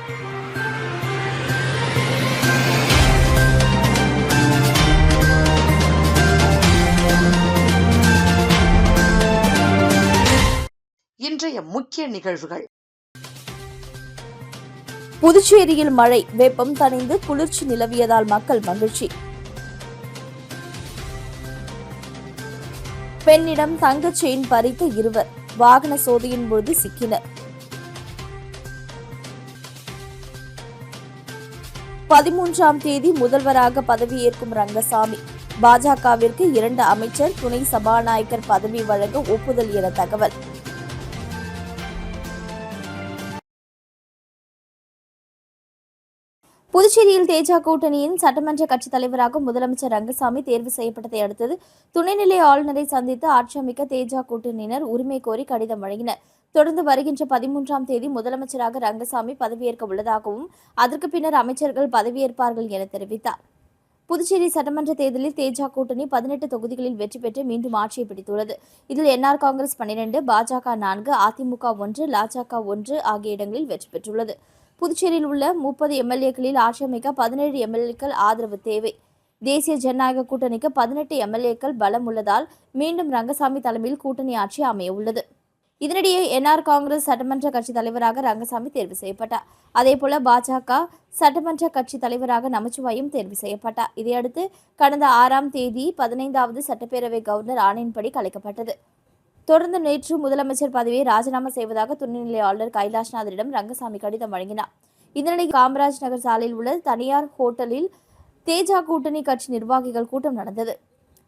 இன்றைய முக்கிய நிகழ்வுகள். புதுச்சேரியில் மழை, வெப்பம் தணிந்து குளிர்ச்சி நிலவியதால் மக்கள் மகிழ்ச்சி. பெண்ணிடம் தங்கச் செயின் பறித்த இருவர் வாகன சோதனையின் போது சிக்கினர். 13ஆம் தேதி முதல்வராக பதவியேற்கும் ரங்கசாமி. பாஜகவிற்கு 2 அமைச்சர், துணை சபாநாயகர் பதவி வழங்க ஒப்புதல் என தகவல். புதுச்சேரியில் தேஜ கூட்டணியின் சட்டமன்ற கட்சித் தலைவராக முதலமைச்சர் ரங்கசாமி தேர்வு செய்யப்பட்டதை அடுத்தது துணைநிலை ஆளுநரை சந்தித்து ஆட்சி அமைக்க தேஜ கூட்டணியினர் உரிமை கோரி கடிதம் வழங்கினர். தொடர்ந்து வருகின்ற 13ஆம் தேதி முதலமைச்சராக ரங்கசாமி பதவியேற்க உள்ளதாகவும் அதற்கு பின்னர் அமைச்சர்கள் பதவியேற்பார்கள் என தெரிவித்தார். புதுச்சேரி சட்டமன்ற தேர்தலில் தேஜ கூட்டணி 18 தொகுதிகளில் வெற்றி பெற்று மீண்டும் ஆட்சியை பிடித்துள்ளது. இதில் என்ஆர் காங்கிரஸ் 12, பாஜக 4, அதிமுக 1, லாஜக 1 ஆகிய இடங்களில் வெற்றி பெற்றுள்ளது. புதுச்சேரியில் உள்ள 30 எம்எல்ஏக்களில் ஆட்சி அமைக்க 17 எம்எல்ஏக்கள் ஆதரவு தேவை. தேசிய ஜனநாயக கூட்டணிக்கு 18 எம்எல்ஏக்கள் பலம் உள்ளதால் மீண்டும் ரங்கசாமி தலைமையில் கூட்டணி ஆட்சி அமைய உள்ளது. இதனிடையே என்ஆர் காங்கிரஸ் சட்டமன்ற கட்சி தலைவராக ரங்கசாமி தேர்வு செய்யப்பட்டார். அதேபோல பாஜக சட்டமன்ற கட்சி தலைவராக நமச்சிவாயம் தேர்வு செய்யப்பட்டார். இதையடுத்து கடந்த 6ஆம் தேதி 15வது சட்டப்பேரவை கவர்னர் ஆணையின்படி கலைக்கப்பட்டது. தொடர்ந்து நேற்று முதலமைச்சர் பதவியை ராஜினாமா செய்வதாக துணைநிலை ஆளுநர் கைலாஷ்நாதரிடம் ரங்கசாமி கடிதம் வழங்கினார். இதனிடையே காமராஜ் நகர் சாலையில் உள்ள தனியார் ஹோட்டலில் தேஜ கூட்டணி கட்சி நிர்வாகிகள் கூட்டம் நடந்தது.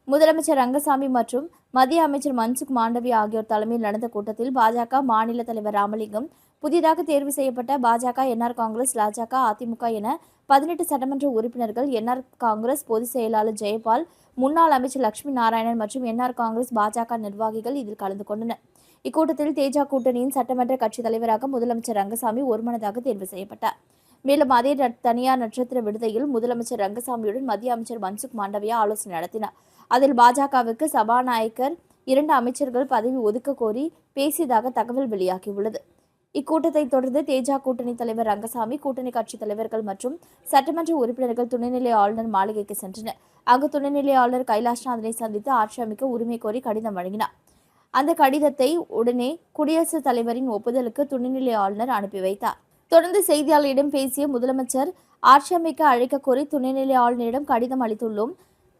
முதலமைச்சர் ரங்கசாமி மற்றும் மத்திய அமைச்சர் மன்சுக் மாண்டவியா ஆகியோர் தலைமையில் நடந்த கூட்டத்தில் பாஜக மாநில தலைவர் ராமலிங்கம், புதிதாக தேர்வு செய்யப்பட்ட பாஜக, என்ஆர் காங்கிரஸ், லாஜக, அதிமுக என 18 சட்டமன்ற உறுப்பினர்கள், என்ஆர் காங்கிரஸ் பொதுச் செயலாளர் ஜெயபால், முன்னாள் அமைச்சர் லட்சுமி நாராயணன் மற்றும் என்ஆர் காங்கிரஸ், பாஜக நிர்வாகிகள் இதில் கலந்து கொண்டனர். இக்கூட்டத்தில் தேஜ கூட்டணியின் சட்டமன்ற கட்சித் தலைவராக முதலமைச்சர் ரங்கசாமி ஒருமனதாக தேர்வு செய்யப்பட்டார். மேலும் அதே தனியார் நட்சத்திர விடுதியில் முதலமைச்சர் ரங்கசாமியுடன் மத்திய அமைச்சர் மன்சுக் மாண்டவியா ஆலோசனை நடத்தினார். அதில் பாஜகவுக்கு சபாநாயகர், 2 அமைச்சர்கள் பதவி ஒதுக்க கோரி பேசியதாக தகவல் வெளியாகியுள்ளது. இக்கூட்டத்தை தொடர்ந்து தேஜ கூட்டணி தலைவர் ரங்கசாமி, கூட்டணி கட்சித் தலைவர்கள் மற்றும் சட்டமன்ற உறுப்பினர்கள் துணைநிலை ஆளுநர் மாளிகைக்கு சென்றனர். அங்கு துணைநிலை ஆளுநர் கைலாஷ்நாதனை சந்தித்து ஆட்சி அமைக்க உரிமை கோரி கடிதம் வழங்கினார். அந்த கடிதத்தை உடனே குடியரசுத் தலைவரின் ஒப்புதலுக்கு துணைநிலை ஆளுநர் அனுப்பி வைத்தார். தொடர்ந்து செய்தியாளர்களிடம் பேசிய முதலமைச்சர், ஆட்சி அமைக்க அழைக்க கோரி துணைநிலை ஆளுநரிடம் கடிதம் அளித்துள்ளோம்.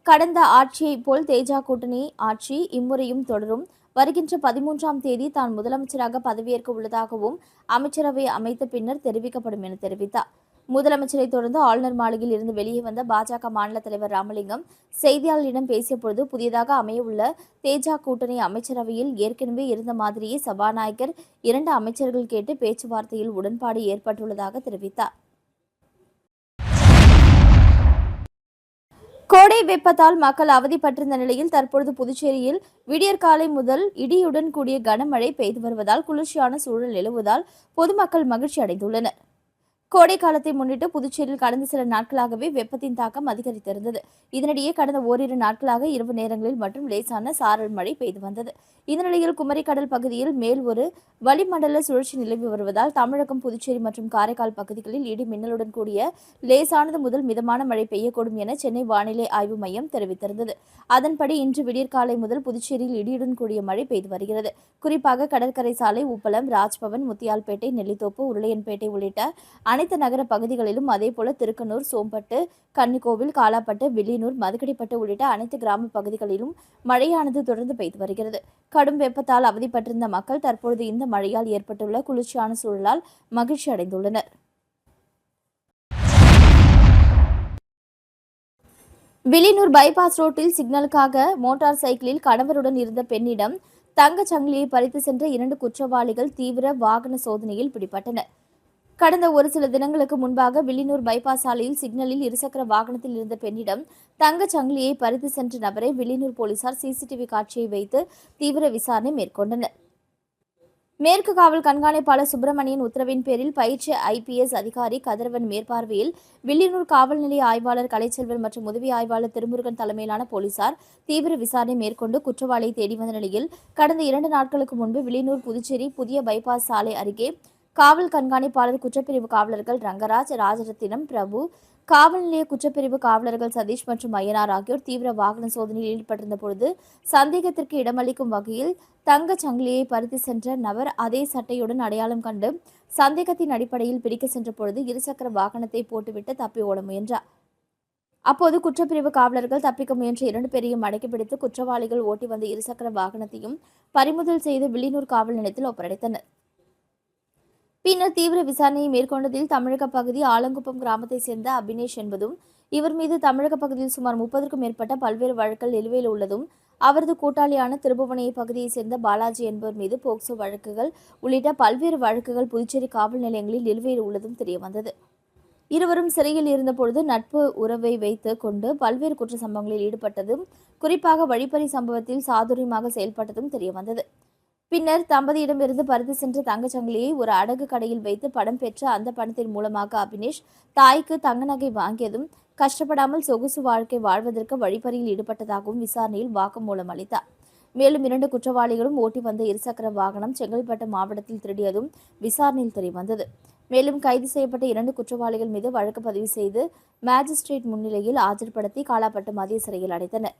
கடந்த ஆட்சியைப் போல் தேஜ கூட்டணி ஆட்சி இம்முறையும் தொடரும். வருகின்ற 13ஆம் தேதி தான் முதலமைச்சராக பதவியேற்க உள்ளதாகவும் அமைச்சரவை அமைத்த பின்னர் தெரிவிக்கப்படும் என தெரிவித்தார். முதலமைச்சரை தொடர்ந்து ஆளுநர் மாளிகையில் இருந்து வெளியே வந்த பாஜக மாநில தலைவர் ராமலிங்கம் செய்தியாளர்களிடம் பேசிய பொழுது, புதியதாக அமையவுள்ள தேஜ கூட்டணி அமைச்சரவையில் ஏற்கனவே இருந்த மாதிரியே சபாநாயகர், 2 அமைச்சர்கள் கேட்டு பேச்சுவார்த்தையில் உடன்பாடு ஏற்பட்டுள்ளதாக தெரிவித்தார். கோடை வெப்பத்தால் மக்கள் அவதிப்பட்டிருந்த நிலையில் தற்பொழுது புதுச்சேரியில் விடியற்காலை முதல் இடியுடன் கூடிய கனமழை பெய்து வருவதால் குளிர்ச்சியான சூழல் நிலவுவதால் பொதுமக்கள் மகிழ்ச்சி அடைந்துள்ளனர். கோடை காலத்தை முன்னிட்டு புதுச்சேரியில் கடந்த சில நாட்களாகவே வெப்பத்தின் தாக்கம் அதிகரித்திருந்தது. இதனிடையே கடந்த ஓரிரு நாட்களாக இரவு நேரங்களில் மற்றும் லேசான சாரல் மழை பெய்து வந்தது. இந்த நிலையில் குமரிக்கடல் பகுதியில் மேல் ஒரு வளிமண்டல சுழற்சி நிலவி வருவதால் தமிழகம், புதுச்சேரி மற்றும் காரைக்கால் பகுதிகளில் இடி மின்னலுடன் கூடிய லேசானது முதல் மிதமான மழை பெய்யக்கூடும் என சென்னை வானிலை ஆய்வு மையம் தெரிவித்திருந்தது. அதன்படி இன்று விடியற்காலை முதல் புதுச்சேரியில் இடியுடன் கூடிய மழை பெய்து வருகிறது. குறிப்பாக கடற்கரை சாலை, உப்பளம், ராஜ்பவன், முத்தியால்பேட்டை, நெல்லித்தோப்பு, உருளையன்பேட்டை உள்ளிட்ட அனைத்து நகர பகுதிகளிலும், அதேபோல திருக்கனூர், சோம்பட்டு, கன்னிக்கோவில், காலாப்பட்டு, வில்லியனூர், மதுக்கடிப்பட்டு உள்ளிட்ட அனைத்து கிராம பகுதிகளிலும் மழையானது தொடர்ந்து பெய்து வருகிறது. கடும் வெப்பத்தால் அவதிப்பட்டிருந்த மக்கள் தற்பொழுது இந்த மழையால் ஏற்பட்டுள்ள குளிர்ச்சியான சூழலால் மகிழ்ச்சி அடைந்துள்ளனர். வில்லியனூர் பைபாஸ் ரோட்டில் சிக்னலுக்காக மோட்டார் சைக்கிளில் கணவருடன் இருந்த பெண்ணிடம் தங்கச் சங்கிலியை பறித்து சென்ற 2 குற்றவாளிகள் தீவிர வாகன சோதனையில் பிடிபட்டனர். கடந்த ஒரு சில தினங்களுக்கு முன்பாக வில்லியனூர் பைபாஸ் சாலையில் சிக்னலில் இருசக்கர வாகனத்தில் இருந்த பெண்ணிடம் தங்கச் சங்கிலியை பறித்து சென்ற நபரை வில்லியனூர் போலீசார் சிசிடிவி காட்சியை வைத்து தீவிர விசாரணை மேற்கொண்டனர். மேற்கு காவல் கண்காணிப்பாளர் சுப்பிரமணியன் உத்தரவின் பேரில் பயிற்சி IPS அதிகாரி கதிரவன் மேற்பார்வையில் வில்லியனூர் காவல் நிலைய ஆய்வாளர் கலைச்செல்வன் மற்றும் உதவி ஆய்வாளர் திருமுருகன் தலைமையிலான போலீசார் தீவிர விசாரணை மேற்கொண்டு குற்றவாளியை தேடி வந்த நிலையில் கடந்த 2 நாட்களுக்கு முன்பு வில்லியனூர் புதுச்சேரி புதிய பைபாஸ் சாலை அருகே காவல் கண்காணிப்பாளர் குற்றப்பிரிவு காவலர்கள் ரங்கராஜ், ராஜரத்தினம், பிரபு, காவல் நிலைய குற்றப்பிரிவு காவலர்கள் சதீஷ் மற்றும் ஐயனார் ஆகியோர் தீவிர வாகன சோதனையில் ஈடுபட்டிருந்த பொழுது சந்தேகத்திற்கு இடமளிக்கும் வகையில் தங்கச் சங்கிலியை பறித்து சென்ற நபர் அதே சட்டையுடன் அடையாளம் கண்டு சந்தேகத்தின் அடிப்படையில் பிடிக்க சென்ற பொழுது இருசக்கர வாகனத்தை போட்டுவிட்டு தப்பி ஓட முயன்றார். அப்போது குற்றப்பிரிவு காவலர்கள் தப்பிக்க முயன்ற 2 பேரையும் அடக்கி பிடித்து குற்றவாளிகள் ஓட்டி வந்த இருசக்கர வாகனத்தையும் பறிமுதல் செய்து வில்லியனூர் காவல் நிலையத்தில் ஒப்படைத்தனர். பின்னர் தீவிர விசாரணையை மேற்கொண்டதில் தமிழக பகுதி ஆலங்குப்பம் கிராமத்தை சேர்ந்த அபினேஷ் என்பதும், இவர் மீது தமிழக பகுதியில் சுமார் 30க்கும் மேற்பட்ட பல்வேறு வழக்குகள் நிலுவையில் உள்ளதும், அவரது கூட்டாளியான திருபுவனை பகுதியைச் சேர்ந்த பாலாஜி என்பவர் மீது போக்சோ வழக்குகள் உள்ளிட்ட பல்வேறு வழக்குகள் புதுச்சேரி காவல் நிலையங்களில் நிலுவையில் உள்ளதும் தெரியவந்தது. இருவரும் சிறையில் இருந்தபொழுது நட்பு உறவை வைத்து கொண்டு பல்வேறு குற்ற சம்பவங்களில் ஈடுபட்டதும், குறிப்பாக வழிப்பறி சம்பவத்தில் சாதுரியமாக செயல்பட்டதும் தெரியவந்தது. பின்னர் தம்பதியிடமிருந்து பறித்து சென்ற தங்கச்சங்கிலியை ஒரு அடகு கடையில் வைத்து படம் பெற்ற அந்த பணத்தின் மூலமாக அபினேஷ் தாய்க்கு தங்க நகை வாங்கியதும் கஷ்டப்படாமல் சொகுசு வாழ்க்கை வாழ்வதற்கு வழிப்பறியில் ஈடுபட்டதாகவும் விசாரணையில் வாக்குமூலம் அளித்தார். மேலும் 2 குற்றவாளிகளும் ஓட்டி வந்த இருசக்கர வாகனம் செங்கல்பட்டு மாவட்டத்தில் திருடியதும் விசாரணையில் தெரியவந்தது. மேலும் கைது செய்யப்பட்ட 2 குற்றவாளிகள் மீது வழக்கு பதிவு செய்து மேஜிஸ்ட்ரேட் முன்னிலையில் ஆஜர்படுத்தி காலாப்பட்டு மத்திய சிறையில் அடைத்தனர்.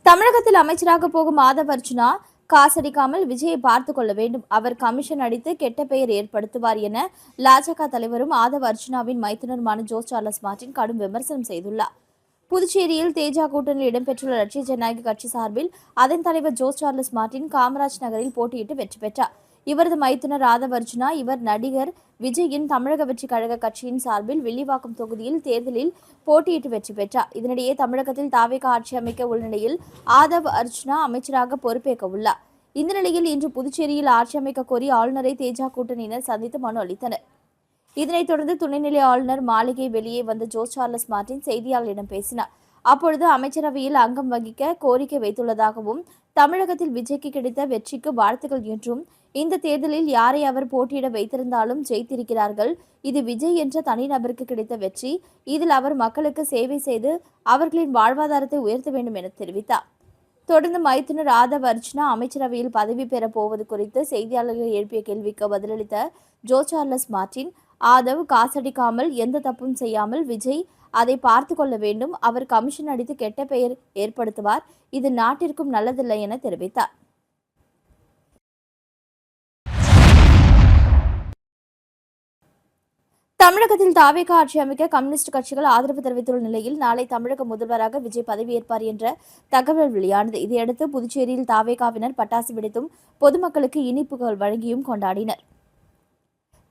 தமிழகத்தில் அமைச்சராக போகும் ஆதவ் அர்ஜுனா காசடிக்காமல் விஜயை பார்த்துக் கொள்ள வேண்டும். அவர் கமிஷன் அடித்து கெட்ட பெயர் ஏற்படுத்துவார் என லாஜக தலைவரும் ஆதவ் அர்ஜுனாவின் மைத்துனருமான ஜோஸ் சார்லஸ் மார்டின் கடும் விமர்சனம் செய்துள்ளார். புதுச்சேரியில் தேஜா கூட்டணியில் இடம்பெற்றுள்ள லட்சிய ஜனநாயக கட்சி சார்பில் அதன் தலைவர் ஜோஸ் சார்லஸ் மார்டின் காமராஜ் நகரில் போட்டியிட்டு வெற்றி பெற்றார். இவரது மைத்துனர் ஆதவ் அர்ஜுனா இவர் நடிகர் விஜயின் தமிழக வெற்றி கழக கட்சியின் சார்பில் வில்லிவாக்கம் தொகுதியில் தேர்தலில் போட்டியிட்டு வெற்றி பெற்றார். இதனிடையே தமிழகத்தில் தாவேகா ஆட்சி அமைக்க உள்ள நிலையில் ஆதவ் அர்ஜுனா அமைச்சராக பொறுப்பேற்க உள்ளார். இந்த நிலையில் இன்று புதுச்சேரியில் ஆட்சி அமைக்க கோரி ஆளுநரை தேஜா கூட்டணியினர் சந்தித்து மனு அளித்தனர். இதனைத் தொடர்ந்து துணைநிலை ஆளுநர் மாளிகை வெளியே வந்த ஜோஸ் சார்லஸ் மார்டின் செய்தியாளர்களிடம் பேசினார். அப்பொழுது அமைச்சரவையில் அங்கம் வகிக்க கோரிக்கை வைத்துள்ளதாகவும், தமிழகத்தில் விஜய்க்கு கிடைத்த வெற்றிக்கு வாழ்த்துக்கள் என்றும், இந்த தேர்தலில் யாரை அவர் போட்டியிட வைத்திருந்தாலும் ஜெயித்திருக்கிறார்கள். இது விஜய் என்ற தனிநபருக்கு கிடைத்த வெற்றி. இதில் அவர் மக்களுக்கு சேவை செய்து அவர்களின் வாழ்வாதாரத்தை உயர்த்த வேண்டும் என தெரிவித்தார். தொடர்ந்து மைத்துனர் ஆதவ் அர்ஜுனா அமைச்சரவையில் பதவி பெறப் போவது குறித்து செய்தியாளர்கள் எழுப்பிய கேள்விக்கு பதிலளித்த ஜோஸ் சார்லஸ் மார்டின், ஆதவ் காசடிக்காமல் எந்த தப்பும் செய்யாமல் விஜய் அதை பார்த்து கொள்ள வேண்டும். அவர் கமிஷன் அடித்து கெட்ட பெயர் ஏற்படுத்துவார். இது நாட்டிற்கும் நல்லதில்லை என தெரிவித்தார். தமிழகத்தில் தாவேகா ஆட்சி அமைக்க கம்யூனிஸ்ட் கட்சிகள் ஆதரவு தெரிவித்துள்ள நிலையில் நாளை தமிழக முதல்வராக விஜய் பதவியேற்பார் என்ற தகவல் வெளியானது. இதையடுத்து புதுச்சேரியில் தாவேகாவினர் பட்டாசு வெடித்தும் பொதுமக்களுக்கு இனிப்புகள் வழங்கியும் கொண்டாடினர்.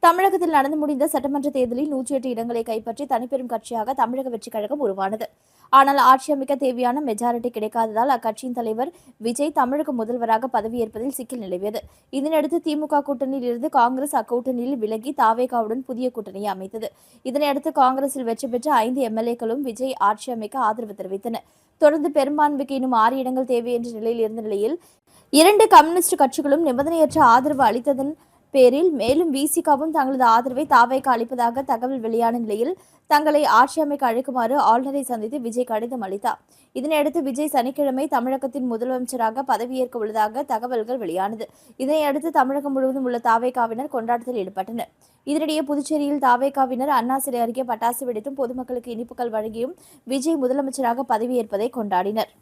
தமிழகத்தில் நடந்து முடிந்த சட்டமன்ற தேர்தலில் 108 இடங்களை கைப்பற்றி தனிப்பெரும் கட்சியாக தமிழக வெற்றிக் கழகம் உருவானது. ஆனால் ஆட்சி அமைக்க தேவையான மெஜாரிட்டி கிடைக்காததால் அக்கட்சியின் தலைவர் விஜய் தமிழக முதல்வராக பதவியேற்பதில் சிக்கல் நிலவியது. இதனையடுத்து திமுக கூட்டணியில் இருந்து காங்கிரஸ் அக்கூட்டணியில் விலகி தாவேகாவுடன் புதிய கூட்டணியை அமைத்தது. இதனையடுத்து காங்கிரஸில் வெற்றி பெற்ற 5 எம்எல்ஏக்களும் விஜய் ஆட்சி அமைக்க ஆதரவு தெரிவித்தனர். தொடர்ந்து பெரும்பான்மைக்கு இன்னும் 6 இடங்கள் தேவை என்ற நிலையில் இருந்த நிலையில் 2 கம்யூனிஸ்ட் கட்சிகளும் நிபந்தனையற்ற ஆதரவு அளித்ததன் பேரில் மேலும் விசிகாவும் தங்களது ஆதரவை தாவேகா அளிப்பதாக தகவல் வெளியான நிலையில் தங்களை ஆட்சி அமைக்க அழைக்குமாறு ஆளுநரை சந்தித்து விஜய் கடிதம் அளித்தார். இதனையடுத்து விஜய் சனிக்கிழமை தமிழகத்தின் முதலமைச்சராக பதவியேற்க உள்ளதாக தகவல்கள் வெளியானது. இதனையடுத்து தமிழகம் முழுவதும் உள்ள தாவேகாவினர் கொண்டாட்டத்தில் ஈடுபட்டனர். இதனிடையே புதுச்சேரியில் தாவேகாவினர் அண்ணா சிலை அருகே பட்டாசு வெடித்தும் பொதுமக்களுக்கு இனிப்புகள் வழங்கியும் விஜய் முதலமைச்சராக பதவியேற்பதை கொண்டாடினர்.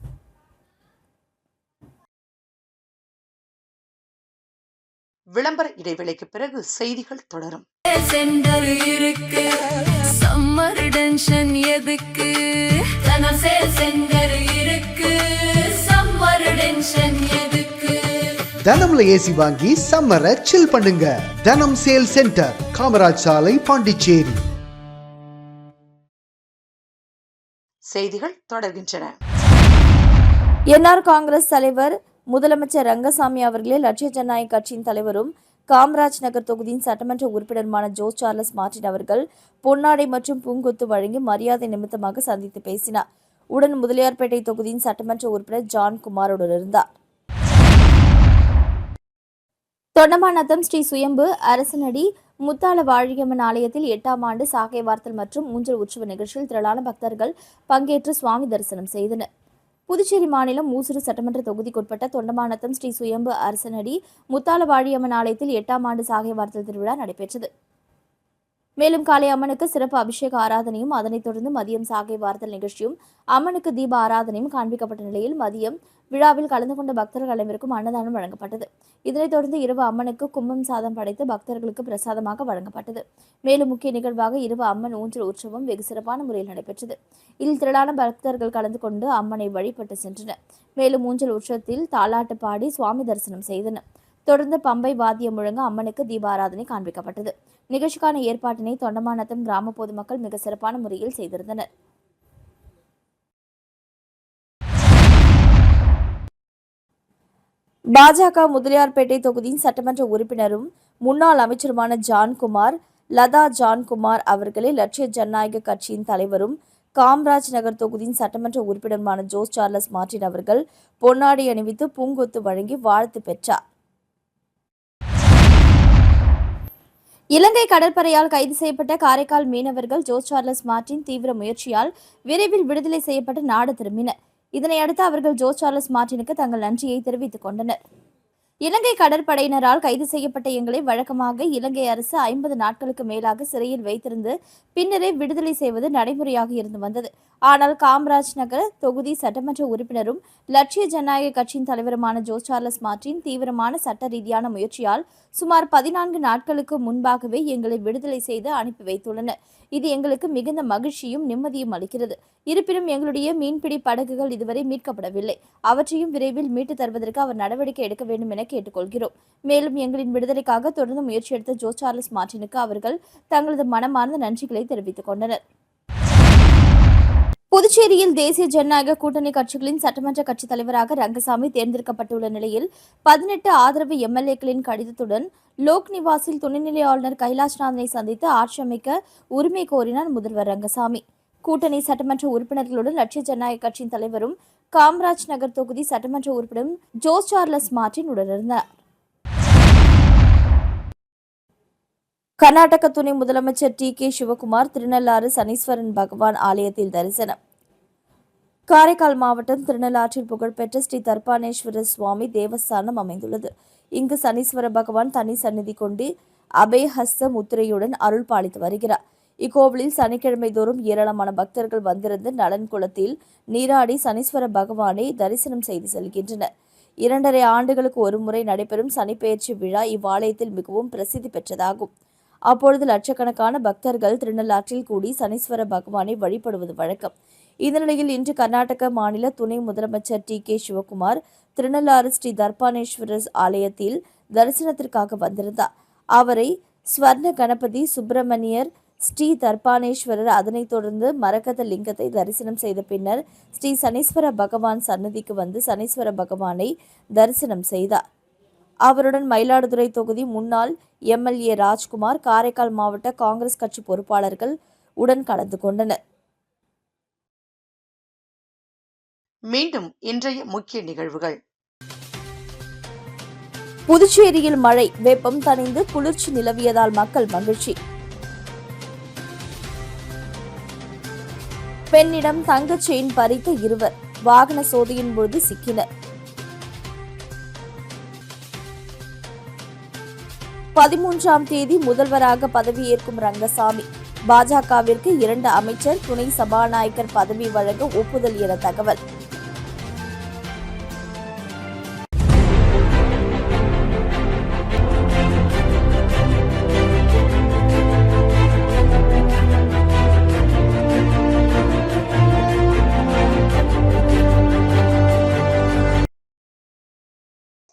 விளம்பர இடைவேளைக்கு பிறகு செய்திகள் தொடரும். தனம்ல ஏசி வாங்கி சம்மரை சில் பண்ணுங்க. தனம் சேல் சென்டர், காமராஜ் சாலை, பாண்டிச்சேரி. செய்திகள் தொடர்கின்றன. என்ஆர் காங்கிரஸ் தலைவர் முதலமைச்சர் ரங்கசாமி அவர்களே லட்சிய ஜனநாயக கட்சியின் தலைவரும் காமராஜ் நகர் தொகுதியின் சட்டமன்ற உறுப்பினருமான ஜோஸ் சார்லஸ் மார்டின் அவர்கள் பொன்னாடை மற்றும் பூங்கொத்து வழங்கி மரியாதை நிமித்தமாக சந்தித்து பேசினார். உடன் முதலியார்பேட்டை தொகுதியின் சட்டமன்ற உறுப்பினர் ஜான் குமாருடன் இருந்தார். தொண்டமாநத்தம் ஸ்ரீ சுயம்பு அரசனடி முத்தாள வாழியம்மன் ஆலயத்தில் 8ஆம் ஆண்டு சாகை வார்த்தல் மற்றும் ஊஞ்சல் உற்சவ நிகழ்ச்சியில் திரளான பக்தர்கள் பங்கேற்று சுவாமி தரிசனம் செய்தனர். புதுச்சேரி மாநிலம் மூசூர் சட்டமன்ற தொகுதிக்குட்பட்ட தொண்டமாநத்தம் ஸ்ரீ சுயம்பு அரசனடி முத்தாலவாழியம்மன் ஆலயத்தில் 8ஆம் ஆண்டு சாகை வார்த்தல் திருவிழா நடைபெற்றது. மேலும் காலை அம்மனுக்கு சிறப்பு அபிஷேக ஆராதனையும் அதனைத் தொடர்ந்து மதியம் சாகை வார்த்தல் நிகழ்ச்சியும் அம்மனுக்கு தீப ஆராதனையும் காண்பிக்கப்பட்ட நிலையில் மதியம் விழாவில் கலந்து கொண்ட பக்தர்கள் அனைவருக்கும் அன்னதானம் வழங்கப்பட்டது. இதனைத் தொடர்ந்து இரவு அம்மனுக்கு கும்பம் சாதம் படைத்து பக்தர்களுக்கு பிரசாதமாக வழங்கப்பட்டது. மேலும் முக்கிய நிகழ்வாக இரவு அம்மன் ஊஞ்சல் உற்சவம் வெகு சிறப்பான முறையில் நடைபெற்றது. இதில் திரளான பக்தர்கள் கலந்து கொண்டு அம்மனை வழிபட்டு சென்றனர். மேலும் ஊஞ்சல் உற்சவத்தில் தாலாட்டு பாடி சுவாமி தரிசனம் செய்தனர். தொடர்ந்து பம்பை வாத்தியம் முழங்க அம்மனுக்கு தீபாராதனை காண்பிக்கப்பட்டது. நிகழ்ச்சிக்கான ஏற்பாட்டினை தொண்டமாநத்தம் கிராம பொதுமக்கள் மிக சிறப்பான முறையில் செய்திருந்தனர். பாஜக முதலியார்பேட்டை தொகுதியின் சட்டமன்ற உறுப்பினரும் முன்னாள் அமைச்சருமான ஜான்குமார் லதா ஜான்குமார் அவர்களை லட்சிய ஜனநாயக கட்சியின் தலைவரும் காமராஜ் நகர் தொகுதியின் சட்டமன்ற உறுப்பினருமான ஜோஸ் சார்லஸ் மார்டின் அவர்கள் பொன்னாடை அணிவித்து பூங்கொத்து வழங்கி வாழ்த்து பெற்றார். இலங்கை கடற்படையால் கைது செய்யப்பட்ட காரைக்கால் மீனவர்கள் ஜோஸ் சார்லஸ் மார்டின் தீவிர முயற்சியால் விரைவில் விடுதலை செய்யப்பட்டு நாடு திரும்பினர். இதனையடுத்து அவர்கள் ஜோஸ் சார்லஸ் மார்டினுக்கு தங்கள் நன்றியை தெரிவித்துக் கொண்டனர். இலங்கை கடற்படையினரால் கைது செய்யப்பட்ட எங்களை வழக்கமாக இலங்கை அரசு 50 நாட்களுக்கு மேலாக சிறையில் வைத்திருந்து பின்னரே விடுதலை செய்வது நடைமுறையாக இருந்து வந்தது. ஆனால் காமராஜ் நகர் தொகுதி சட்டமன்ற உறுப்பினரும் லட்சிய ஜனநாயக கட்சியின் தலைவருமான ஜோஸ் சார்லஸ் மார்டின் தீவிரமான சட்ட ரீதியான முயற்சியால் சுமார் 14 நாட்களுக்கு முன்பாகவே எங்களை விடுதலை செய்து அனுப்பி வைத்துள்ளனர். இது எங்களுக்கு மிகுந்த மகிழ்ச்சியும் நிம்மதியும் அளிக்கிறது. இருப்பினும் எங்களுடைய மீன்பிடி படகுகள் இதுவரை மீட்கப்படவில்லை. அவற்றையும் விரைவில் மீட்டு தருவதற்கு அவர் நடவடிக்கை எடுக்க வேண்டும் என கேட்டுக்கொள்கிறோம். மேலும் எங்களின் விடுதலைக்காக தொடர்ந்து முயற்சி எடுத்த ஜோஸ் சார்லஸ் மார்டினுக்கு அவர்கள் தங்களது மனமார்ந்த நன்றிகளை தெரிவித்துக் கொண்டனர். புதுச்சேரியில் தேசிய ஜனநாயக கூட்டணி கட்சிகளின் சட்டமன்ற கட்சித் தலைவராக ரங்கசாமி தேர்ந்தெடுக்கப்பட்டுள்ள நிலையில் 18 ஆதரவு எம்எல்ஏக்களின் கடிதத்துடன் லோக் நிவாசில் துணைநிலை ஆளுநர் கைலாஷ்நாதனை சந்தித்து ஆட்சி அமைக்க உரிமை கோரினார் முதல்வர் ரங்கசாமி. கூட்டணி சட்டமன்ற உறுப்பினர்களுடன் லட்சிய ஜனநாயக கட்சியின் தலைவரும் காமராஜ் நகர் தொகுதி சட்டமன்ற உறுப்பினரும் ஜோஸ் சார்லஸ் மார்டின் உடனிருந்தார். கர்நாடக துணை முதலமைச்சர் டி.கே. சிவகுமார் திருநள்ளாறு சனீஸ்வரன் பகவான் ஆலயத்தில் தரிசனம். காரைக்கால் மாவட்டம் திருநள்ளாற்றில் புகழ்பெற்ற ஸ்ரீ தர்பானேஸ்வர சுவாமி தேவஸ்தானம் அமைந்துள்ளது. இங்கு சனீஸ்வர பகவான் தனி சந்நிதி கொண்டு அபயஹஸ்த முத்திரையுடன் அருள் பாலித்து வருகிறார். இக்கோவிலில் சனிக்கிழமை தோறும் ஏராளமான பக்தர்கள் வந்திருந்து நலன் குளத்தில் நீராடி சனீஸ்வர பகவானை தரிசனம் செய்து செல்கின்றனர். 2.5 ஆண்டுகளுக்கு ஒருமுறை நடைபெறும் சனிப்பெயர்ச்சி விழா இவ்வாலயத்தில் மிகவும் பிரசித்தி பெற்றதாகும். அப்பொழுது லட்சக்கணக்கான பக்தர்கள் திருநள்ளாற்றில் கூடி சனீஸ்வர பகவானை வழிபடுவது வழக்கம். இந்த நிலையில் இன்று கர்நாடக மாநில துணை முதலமைச்சர் டி.கே. சிவகுமார் திருநள்ளாறு ஸ்ரீ தர்பானேஸ்வரர் ஆலயத்தில் தரிசனத்திற்காக வந்திருந்தார். அவரை ஸ்வர்ண கணபதி சுப்பிரமணியர் ஸ்ரீ தர்பானேஸ்வரர் அதனைத் தொடர்ந்து மரகத லிங்கத்தை தரிசனம் செய்த பின்னர் ஸ்ரீ சனீஸ்வர பகவான் சன்னதிக்கு வந்து சனீஸ்வர பகவானை தரிசனம் செய்தார். அவருடன் மயிலாடுதுறை தொகுதி முன்னாள் எம்எல்ஏ ராஜ்குமார், காரைக்கால் மாவட்ட காங்கிரஸ் கட்சி பொறுப்பாளர்கள் உடன் கலந்து கொண்டனர். மீண்டும் இன்றைய முக்கிய நிகழ்வுகள். புதுச்சேரியில் மழை, வெப்பம் தணிந்து குளிர்ச்சி நிலவியதால் மக்கள் மகிழ்ச்சி. பெண்ணிடம் தங்கச் செயின் பறித்த இருவர் வாகன சோதனையின் போது சிக்கினர். 13ஆம் தேதி முதல்வராக பதவியேற்கும் ரங்கசாமி. பாஜகவிற்கு 2 அமைச்சர், துணை சபாநாயகர் பதவி வழங்க ஒப்புதல் என தகவல்.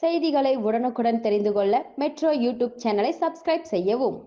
செய்திகளை உடனுக்குடன் தெரிந்து கொள்ள மெட்ரோ யூடியூப் சேனலை சப்ஸ்கிரைப் செய்யவும்.